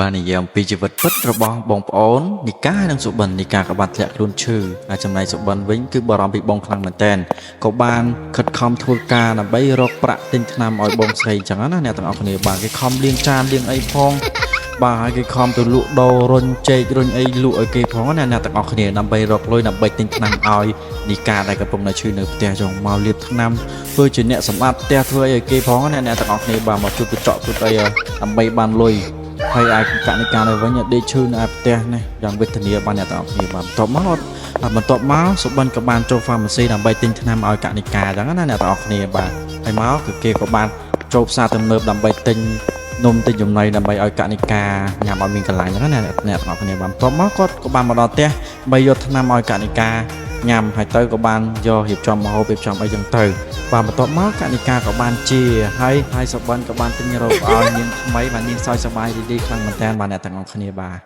បាននិយាយអំពីជីវិតពិតរបស់បងប្អូននីកានិងសុបិននីកាក៏បានធ្លាក់ខ្លួនឈឺហើយចំណែកសុបិនវិញគឺបារម្ភពីបងខ្លាំងមែនទែនក៏បានខិតខំធ្វើការដើម្បីរកប្រាក់ទិញថ្នាំឲ្យបងស្រីអញ្ចឹងណាអ្នកទាំងអស់គ្នាបាទគេខំលាងចានលាងអីផងបាទហើយគេខំទៅលក់ដូររុញចេករុញអីលក់ឲ្យគេផងណាអ្នកទាំងអស់គ្នាដើម្បីរកលុយដើម្បីទិញថ្នាំឲ្យនីកាដែលកំពុងតែឈឺនៅផ្ទះចុងមកលាបថ្នាំធ្វើជាអ្នកសម្អាតផ្ទះធ្វើអីឲ្យគេផងណាអ្នកទាំងអស់គ្នាបាទមកជួបកញ្ចក់ជួបអីដើម្បីបានលុយ ហើយអាចកណិកានៅវិញដេកឈឺនៅឯផ្ទះនេះយ៉ាងវេទនាបានអ្នកទាំងអស់គ្នាបាទបន្ទាប់មកសុបិនក៏បានចូល pharmacy ដើម្បីទិញថ្នាំឲ្យកណិកាអញ្ចឹងណាអ្នកទាំងអស់គ្នាបាទហើយមកគឺគេក៏បានចូលផ្សារទំនើបដើម្បីទិញនំទិញចំណីដើម្បីឲ្យកណិកាញ៉ាំឲ្យមានកន្លែងហ្នឹងណាអ្នកទាំងអស់គ្នាបាទបន្ទាប់មកគាត់ក៏បានមកដល់ផ្ទះដើម្បីយកថ្នាំឲ្យកណិកាញ៉ាំហើយទៅក៏បានយករៀបចំម្ហូបរៀបចំអីចឹងទៅបាទបន្ទាប់មកកណិកាក៏បានជាហើយសុបិនក៏បានទិញរ៉ូបឲ្យនាងថ្មីបាទនាងសោយសប្បាយរីករាយខ្លាំងមែនតើបាទអ្នកទាំងអស់គ្នាបាទ